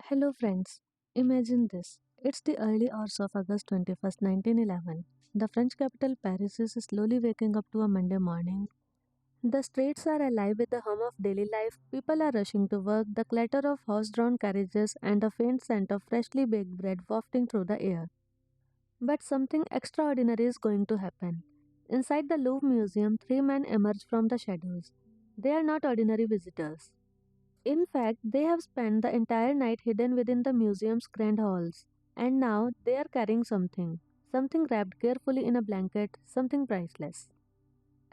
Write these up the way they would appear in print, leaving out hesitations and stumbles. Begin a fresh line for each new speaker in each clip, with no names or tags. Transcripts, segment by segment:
Hello friends, imagine this. It's the early hours of August 21st, 1911. The French capital Paris is slowly waking up to a Monday morning. The streets are alive with the hum of daily life, people are rushing to work, the clatter of horse-drawn carriages and a faint scent of freshly baked bread wafting through the air. But something extraordinary is going to happen. Inside the Louvre Museum, three men emerge from the shadows. They are not ordinary visitors. In fact, they have spent the entire night hidden within the museum's grand halls, and now they are carrying something wrapped carefully in a blanket, something priceless.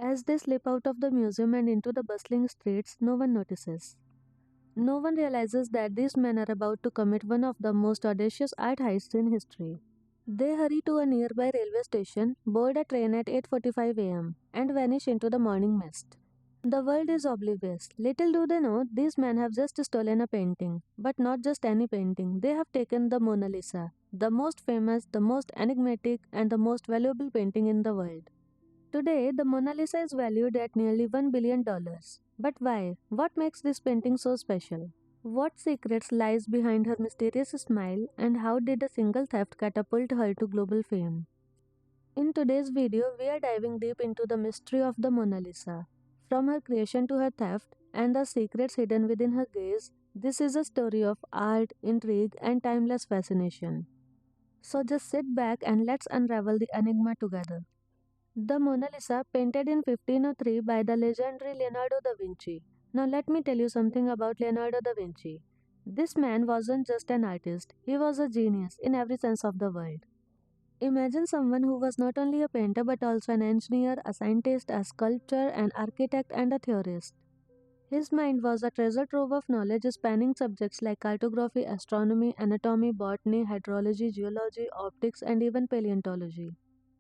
As they slip out of the museum and into the bustling streets, no one notices. No one realizes that these men are about to commit one of the most audacious art heists in history. They hurry to a nearby railway station, board a train at 8:45 a.m., and vanish into the morning mist. The world is oblivious. Little do they know, these men have just stolen a painting. But not just any painting, they have taken the Mona Lisa, the most famous, the most enigmatic, and the most valuable painting in the world. Today, the Mona Lisa is valued at nearly $1 billion. But why? What makes this painting so special? What secrets lies behind her mysterious smile, and how did a single theft catapult her to global fame? In today's video, we are diving deep into the mystery of the Mona Lisa. From her creation to her theft and the secrets hidden within her gaze, this is a story of art, intrigue, and timeless fascination. So just sit back and let's unravel the enigma together. The Mona Lisa, painted in 1503 by the legendary Leonardo da Vinci. Now, let me tell you something about Leonardo da Vinci. This man wasn't just an artist, he was a genius in every sense of the word. Imagine someone who was not only a painter but also an engineer, a scientist, a sculptor, an architect, and a theorist. His mind was a treasure trove of knowledge spanning subjects like cartography, astronomy, anatomy, botany, hydrology, geology, optics, and even paleontology.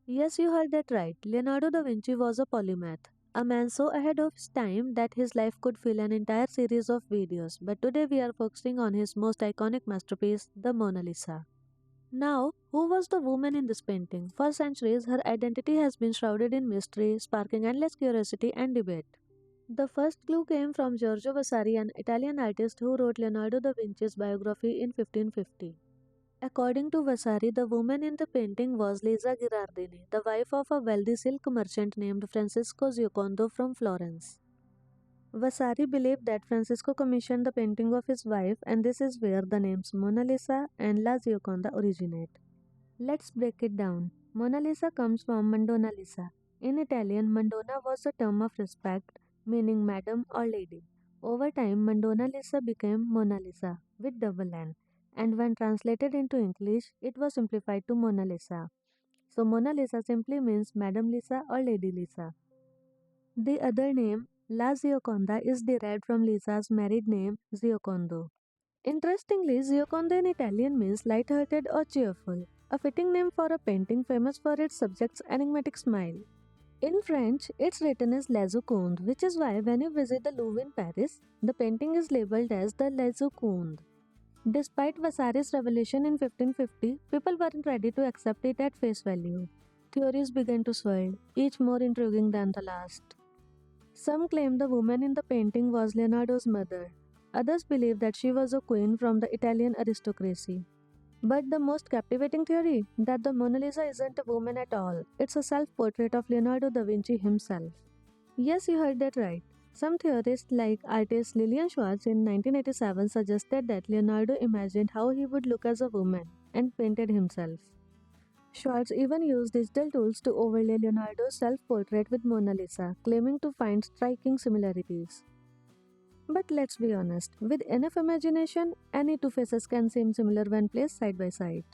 Yes, you heard that right. Leonardo da Vinci was a polymath. A man so ahead of his time that his life could fill an entire series of videos. But today we are focusing on his most iconic masterpiece, the Mona Lisa. Now, who was the woman in this painting? For centuries, her identity has been shrouded in mystery, sparking endless curiosity and debate. The first clue came from Giorgio Vasari, an Italian artist who wrote Leonardo da Vinci's biography in 1550. According to Vasari, the woman in the painting was Lisa Gherardini, the wife of a wealthy silk merchant named Francesco Giocondo from Florence. Vasari believed that Francisco commissioned the painting of his wife, and this is where the names Mona Lisa and La Gioconda originate. Let's break it down. Mona Lisa comes from Madonna Lisa. In Italian, Madonna was a term of respect, meaning madam or lady. Over time, Madonna Lisa became Mona Lisa with double N, and when translated into English, it was simplified to Mona Lisa. So, Mona Lisa simply means Madam Lisa or Lady Lisa. The other name, La Gioconda, is derived from Lisa's married name, Giocondo. Interestingly, Giocondo in Italian means light-hearted or cheerful, a fitting name for a painting famous for its subject's enigmatic smile. In French, it's written as La Joconde, which is why when you visit the Louvre in Paris, the painting is labeled as the La Joconde. Despite Vasari's revelation in 1550, people weren't ready to accept it at face value. Theories began to swirl, each more intriguing than the last. Some claim the woman in the painting was Leonardo's mother. Others believe that she was a queen from the Italian aristocracy. But the most captivating theory, that the Mona Lisa isn't a woman at all, it's a self-portrait of Leonardo da Vinci himself. Yes, you heard that right. Some theorists like artist Lillian Schwartz in 1987 suggested that Leonardo imagined how he would look as a woman and painted himself. Schwartz even used digital tools to overlay Leonardo's self-portrait with Mona Lisa, claiming to find striking similarities. But let's be honest, with enough imagination, any two faces can seem similar when placed side by side.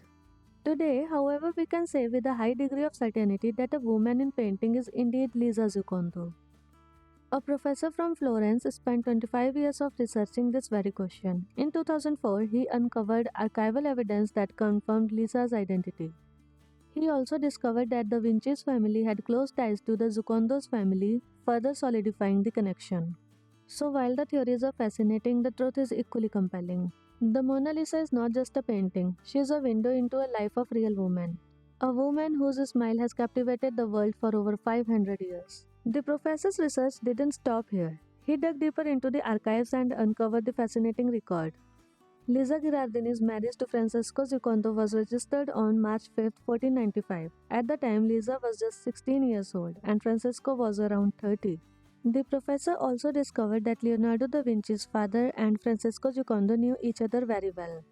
Today, however, we can say with a high degree of certainty that a woman in painting is indeed Lisa Giocondo. A professor from Florence spent 25 years of researching this very question. In 2004, he uncovered archival evidence that confirmed Lisa's identity. He also discovered that Da Vinci's family had close ties to the Giocondo's family, further solidifying the connection. So while the theories are fascinating, the truth is equally compelling. The Mona Lisa is not just a painting, she is a window into a life of real woman. A woman whose smile has captivated the world for over 500 years. The professor's research didn't stop here. He dug deeper into the archives and uncovered the fascinating record. Lisa Girardini's marriage to Francesco Giocondo was registered on March 5, 1495. At the time, Lisa was just 16 years old and Francesco was around 30. The professor also discovered that Leonardo da Vinci's father and Francesco Giocondo knew each other very well.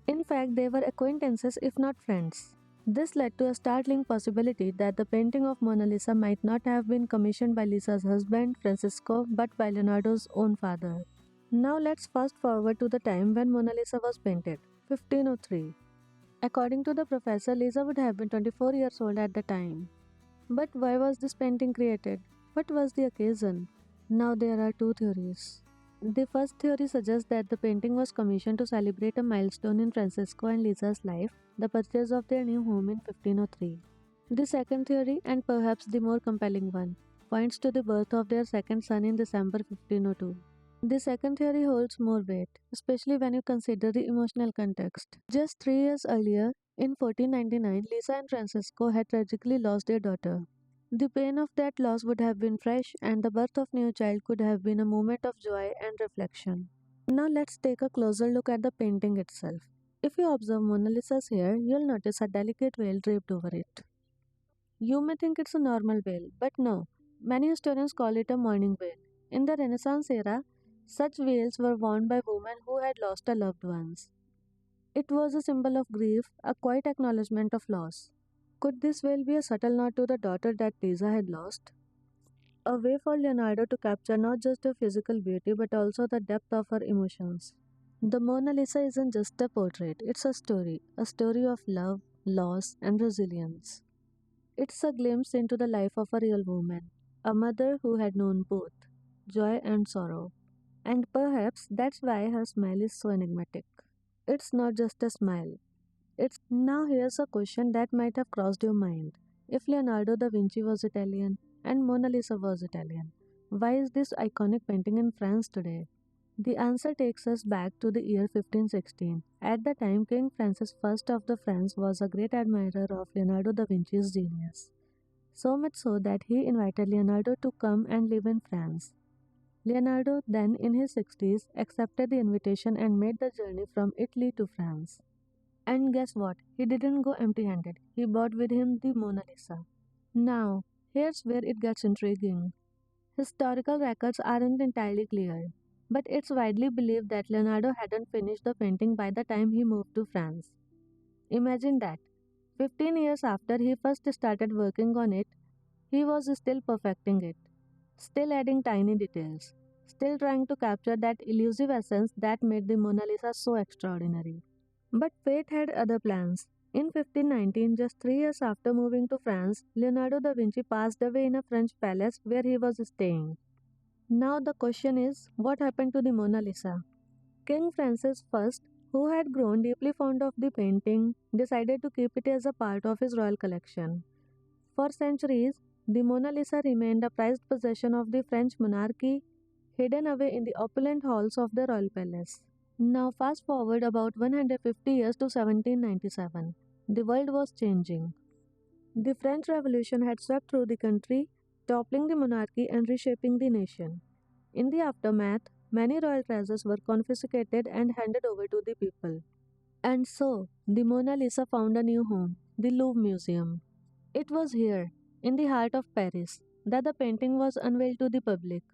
In fact, they were acquaintances if not friends. This led to a startling possibility that the painting of Mona Lisa might not have been commissioned by Lisa's husband, Francesco, but by Leonardo's own father. Now let's fast forward to the time when Mona Lisa was painted, 1503. According to the professor, Lisa would have been 24 years old at the time. But why was this painting created? What was the occasion? Now there are two theories. The first theory suggests that the painting was commissioned to celebrate a milestone in Francesco and Lisa's life, the purchase of their new home in 1503. The second theory, and perhaps the more compelling one, points to the birth of their second son in December 1502. The second theory holds more weight, especially when you consider the emotional context. Just 3 years earlier, in 1499, Lisa and Francesco had tragically lost their daughter. The pain of that loss would have been fresh, and the birth of new child could have been a moment of joy and reflection. Now let's take a closer look at the painting itself. If you observe Mona Lisa's hair, you'll notice a delicate veil draped over it. You may think it's a normal veil, but no. Many historians call it a mourning veil. In the Renaissance era, such veils were worn by women who had lost a loved ones. It was a symbol of grief, a quiet acknowledgement of loss. Could this veil be a subtle nod to the daughter that Lisa had lost? A way for Leonardo to capture not just her physical beauty but also the depth of her emotions. The Mona Lisa isn't just a portrait, it's a story of love, loss, and resilience. It's a glimpse into the life of a real woman, a mother who had known both joy and sorrow. And perhaps that's why her smile is so enigmatic. It's not just a smile. Now here's a question that might have crossed your mind. If Leonardo da Vinci was Italian and Mona Lisa was Italian, why is this iconic painting in France today? The answer takes us back to the year 1516. At the time, King Francis I of the France was a great admirer of Leonardo da Vinci's genius. So much so that he invited Leonardo to come and live in France. Leonardo, then in his 60s, accepted the invitation and made the journey from Italy to France. And guess what? He didn't go empty handed. He brought with him the Mona Lisa. Now, here's where it gets intriguing. Historical records aren't entirely clear, but it's widely believed that Leonardo hadn't finished the painting by the time he moved to France. Imagine that. 15 years after he first started working on it, he was still perfecting it, still adding tiny details, still trying to capture that elusive essence that made the Mona Lisa so extraordinary. But fate had other plans. In 1519, just 3 years after moving to France, Leonardo da Vinci passed away in a French palace where he was staying. Now the question is, what happened to the Mona Lisa? King Francis I, who had grown deeply fond of the painting, decided to keep it as a part of his royal collection. For centuries, the Mona Lisa remained a prized possession of the French monarchy, hidden away in the opulent halls of the royal palace. Now, fast forward about 150 years to 1797. The world was changing. The French Revolution had swept through the country, toppling the monarchy and reshaping the nation. In the aftermath, many royal treasures were confiscated and handed over to the people. And so, the Mona Lisa found a new home, the Louvre Museum. It was here, in the heart of Paris, that the painting was unveiled to the public.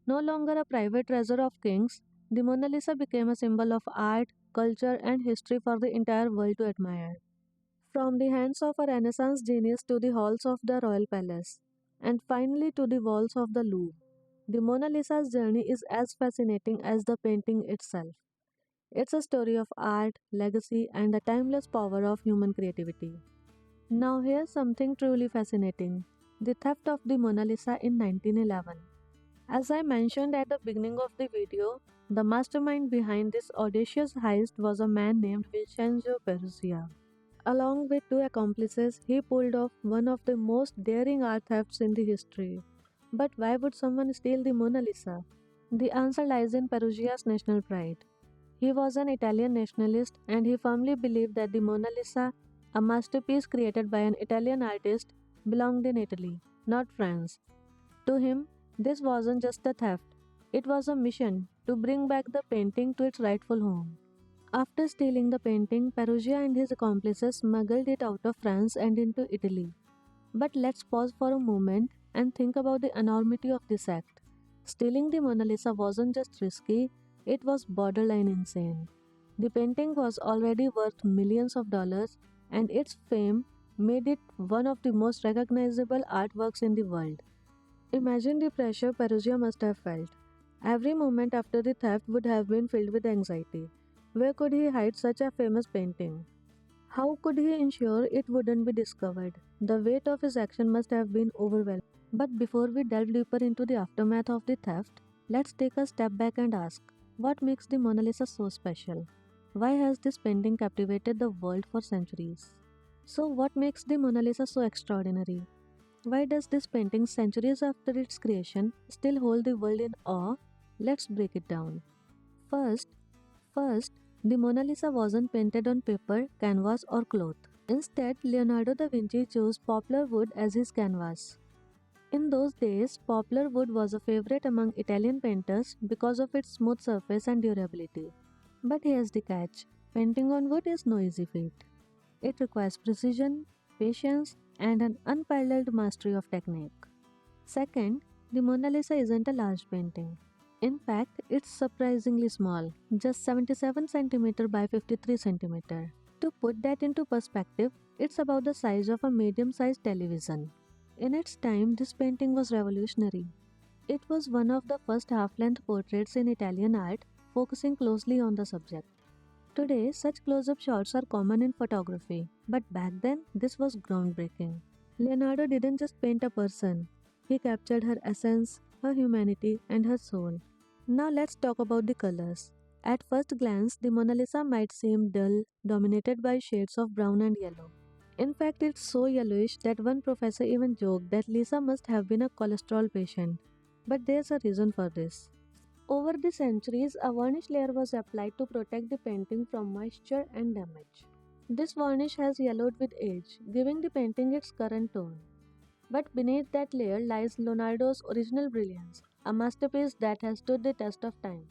No longer a private treasure of kings, the Mona Lisa became a symbol of art, culture, and history for the entire world to admire. From the hands of a Renaissance genius to the halls of the royal palace, and finally to the walls of the Louvre, the Mona Lisa's journey is as fascinating as the painting itself. It's a story of art, legacy, and the timeless power of human creativity. Now, here's something truly fascinating: the theft of the Mona Lisa in 1911. As I mentioned at the beginning of the video, the mastermind behind this audacious heist was a man named Vincenzo Peruzia. Along with two accomplices, he pulled off one of the most daring art thefts in the history. But why would someone steal the Mona Lisa? The answer lies in Perugia's national pride. He was an Italian nationalist and he firmly believed that the Mona Lisa, a masterpiece created by an Italian artist, belonged in Italy, not France. To him, this wasn't just a theft, it was a mission to bring back the painting to its rightful home. After stealing the painting, Perugia and his accomplices smuggled it out of France and into Italy. But let's pause for a moment and think about the enormity of this act. Stealing the Mona Lisa wasn't just risky, it was borderline insane. The painting was already worth millions of dollars, and its fame made it one of the most recognizable artworks in the world. Imagine the pressure Perugia must have felt. Every moment after the theft would have been filled with anxiety. Where could he hide such a famous painting? How could he ensure it wouldn't be discovered? The weight of his action must have been overwhelming. But before we delve deeper into the aftermath of the theft, let's take a step back and ask, what makes the Mona Lisa so special? Why has this painting captivated the world for centuries? So, what makes the Mona Lisa so extraordinary? Why does this painting, centuries after its creation, still hold the world in awe? Let's break it down. First, First, the Mona Lisa wasn't painted on paper, canvas, or cloth. Instead, Leonardo da Vinci chose poplar wood as his canvas. In those days, poplar wood was a favorite among Italian painters because of its smooth surface and durability. But here's the catch, painting on wood is no easy feat. It requires precision, patience, and an unparalleled mastery of technique. Second, the Mona Lisa isn't a large painting. In fact, it's surprisingly small, just 77 cm by 53 cm. To put that into perspective, it's about the size of a medium sized television. In its time, this painting was revolutionary. It was one of the first half length portraits in Italian art, focusing closely on the subject. Today, such close up shots are common in photography, but back then, this was groundbreaking. Leonardo didn't just paint a person, he captured her essence, her humanity, and her soul. Now let's talk about the colors. At first glance, the Mona Lisa might seem dull, dominated by shades of brown and yellow. In fact, it's so yellowish that one professor even joked that Lisa must have been a cholesterol patient. But there's a reason for this. Over the centuries, a varnish layer was applied to protect the painting from moisture and damage. This varnish has yellowed with age, giving the painting its current tone. But beneath that layer lies Leonardo's original brilliance, a masterpiece that has stood the test of time.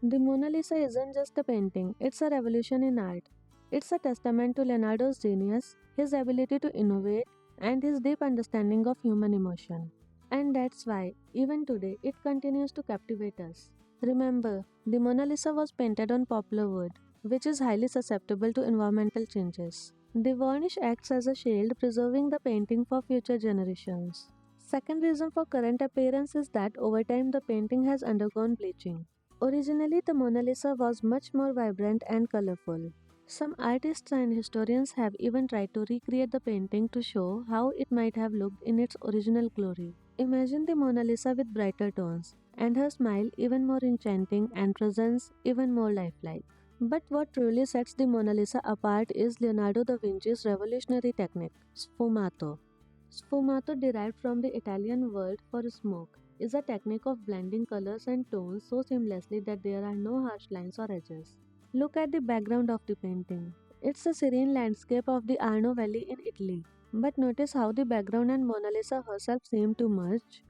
The Mona Lisa isn't just a painting, it's a revolution in art. It's a testament to Leonardo's genius, his ability to innovate, and his deep understanding of human emotion. And that's why, even today, it continues to captivate us. Remember, the Mona Lisa was painted on poplar wood, which is highly susceptible to environmental changes. The varnish acts as a shield, preserving the painting for future generations. Second reason for current appearance is that over time the painting has undergone bleaching. Originally, the Mona Lisa was much more vibrant and colorful. Some artists and historians have even tried to recreate the painting to show how it might have looked in its original glory. Imagine the Mona Lisa with brighter tones, and her smile even more enchanting and presence even more lifelike. But what truly sets the Mona Lisa apart is Leonardo da Vinci's revolutionary technique, sfumato. Sfumato, derived from the Italian word for smoke, is a technique of blending colors and tones so seamlessly that there are no harsh lines or edges. Look at the background of the painting. It's a serene landscape of the Arno Valley in Italy. But notice how the background and Mona Lisa herself seem to merge.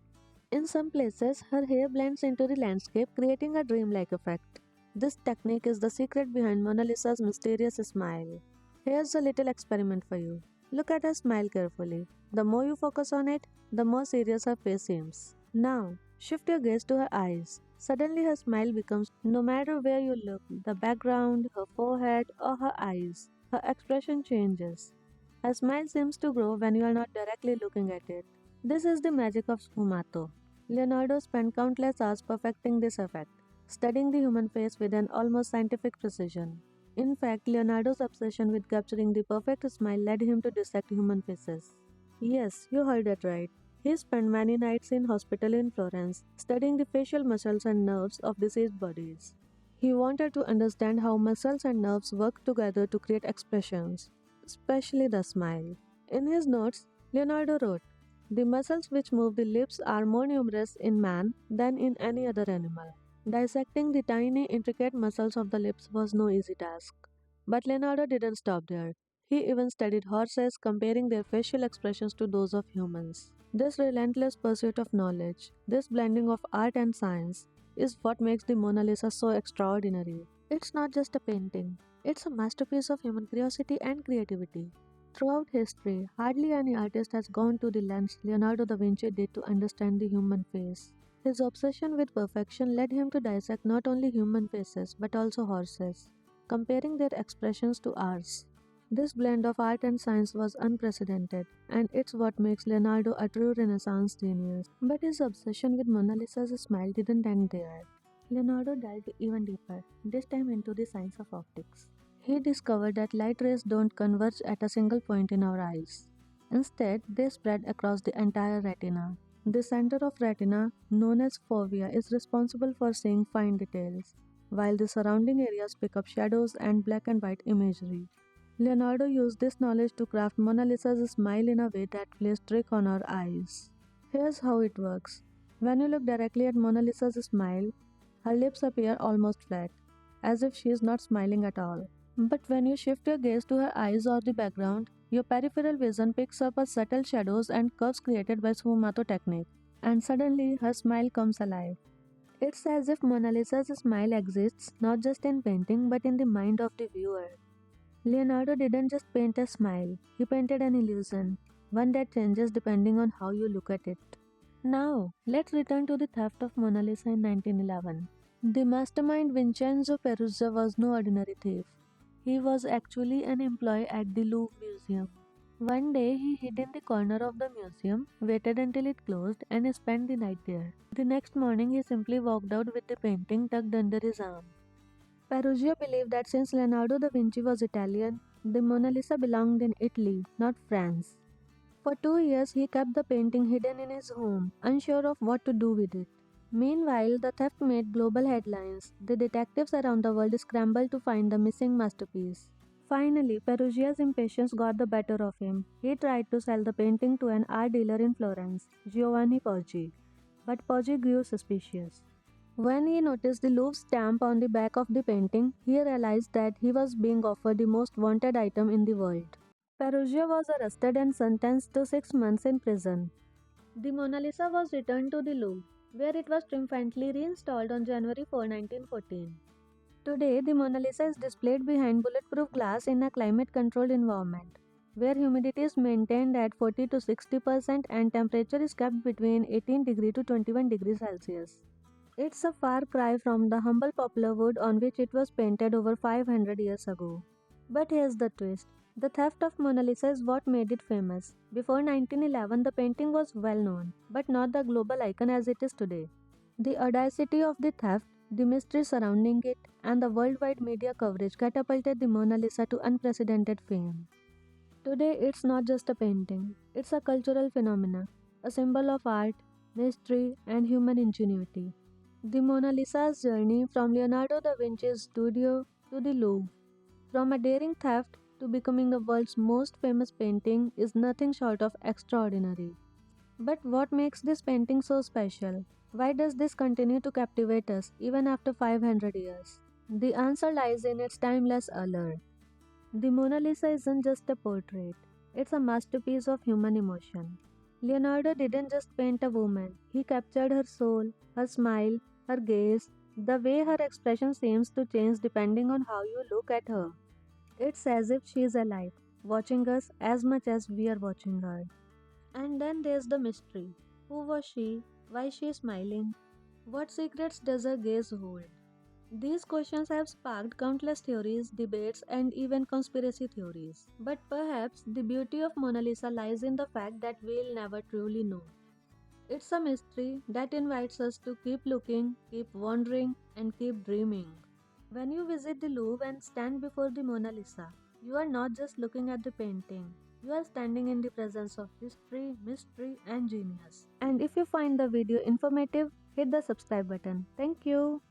In some places, her hair blends into the landscape, creating a dreamlike effect. This technique is the secret behind Mona Lisa's mysterious smile. Here's a little experiment for you. Look at her smile carefully. The more you focus on it, the more serious her face seems. Now, shift your gaze to her eyes. Suddenly, her smile becomes no matter where you look, the background, her forehead, or her eyes, her expression changes. Her smile seems to grow when you are not directly looking at it. This is the magic of sfumato. Leonardo spent countless hours perfecting this effect, studying the human face with an almost scientific precision. In fact, Leonardo's obsession with capturing the perfect smile led him to dissect human faces. Yes, you heard that right. He spent many nights in hospital in Florence, studying the facial muscles and nerves of deceased bodies. He wanted to understand how muscles and nerves work together to create expressions, especially the smile. In his notes, Leonardo wrote, the muscles which move the lips are more numerous in man than in any other animal. Dissecting the tiny, intricate muscles of the lips was no easy task. But Leonardo didn't stop there. He even studied horses, comparing their facial expressions to those of humans. This relentless pursuit of knowledge, this blending of art and science, is what makes the Mona Lisa so extraordinary. It's not just a painting. It's a masterpiece of human curiosity and creativity. Throughout history, hardly any artist has gone to the lengths Leonardo da Vinci did to understand the human face. His obsession with perfection led him to dissect not only human faces but also horses, comparing their expressions to ours. This blend of art and science was unprecedented, and it's what makes Leonardo a true Renaissance genius. But his obsession with Mona Lisa's smile didn't end there. Leonardo delved even deeper, this time into the science of optics. He discovered that light rays don't converge at a single point in our eyes. Instead, they spread across the entire retina. The center of retina, known as fovea, is responsible for seeing fine details, while the surrounding areas pick up shadows and black and white imagery. Leonardo used this knowledge to craft Mona Lisa's smile in a way that plays trick on our eyes. Here's how it works. When you look directly at Mona Lisa's smile, her lips appear almost flat, as if she is not smiling at all. But when you shift your gaze to her eyes or the background, your peripheral vision picks up a subtle shadows and curves created by sfumato technique, and suddenly her smile comes alive. It's as if Mona Lisa's smile exists not just in painting but in the mind of the viewer. Leonardo didn't just paint a smile, he painted an illusion, one that changes depending on how you look at it. Now, let's return to the theft of Mona Lisa in 1911. The mastermind Vincenzo Peruzza was no ordinary thief. He was actually an employee at the Louvre Museum. One day, he hid in the corner of the museum, waited until it closed, and spent the night there. The next morning, he simply walked out with the painting tucked under his arm. Peruggia believed that since Leonardo da Vinci was Italian, the Mona Lisa belonged in Italy, not France. For 2 years, he kept the painting hidden in his home, unsure of what to do with it. Meanwhile, the theft made global headlines. The detectives around the world scrambled to find the missing masterpiece. Finally, Perugia's impatience got the better of him. He tried to sell the painting to an art dealer in Florence, Giovanni Poggi, but Poggi grew suspicious. When he noticed the Louvre stamp on the back of the painting, he realized that he was being offered the most wanted item in the world. Perugia was arrested and sentenced to 6 months in prison. The Mona Lisa was returned to the Louvre, where it was triumphantly reinstalled on January 4, 1914. Today, the Mona Lisa is displayed behind bulletproof glass in a climate-controlled environment, where humidity is maintained at 40 to 60% and temperature is kept between 18 degrees to 21 degrees Celsius. It's a far cry from the humble poplar wood on which it was painted over 500 years ago. But here's the twist. The theft of Mona Lisa is what made it famous. Before 1911, the painting was well known, but not the global icon as it is today. The audacity of the theft, the mystery surrounding it, and the worldwide media coverage catapulted the Mona Lisa to unprecedented fame. Today, it's not just a painting, it's a cultural phenomenon, a symbol of art, mystery, and human ingenuity. The Mona Lisa's journey from Leonardo da Vinci's studio to the Louvre, from a daring theft to becoming the world's most famous painting, is nothing short of extraordinary. But what makes this painting so special? Why does this continue to captivate us even after 500 years? The answer lies in its timeless allure. The Mona Lisa isn't just a portrait, it's a masterpiece of human emotion. Leonardo didn't just paint a woman, he captured her soul, her smile, her gaze, the way her expression seems to change depending on how you look at her. It's as if she is alive, watching us as much as we are watching her. And then there's the mystery. Who was she? Why is she smiling? What secrets does her gaze hold? These questions have sparked countless theories, debates, and even conspiracy theories. But perhaps the beauty of Mona Lisa lies in the fact that we'll never truly know. It's a mystery that invites us to keep looking, keep wondering, and keep dreaming. When you visit the Louvre and stand before the Mona Lisa, you are not just looking at the painting. You are standing in the presence of history, mystery, and genius. And if you find the video informative, hit the subscribe button. Thank you.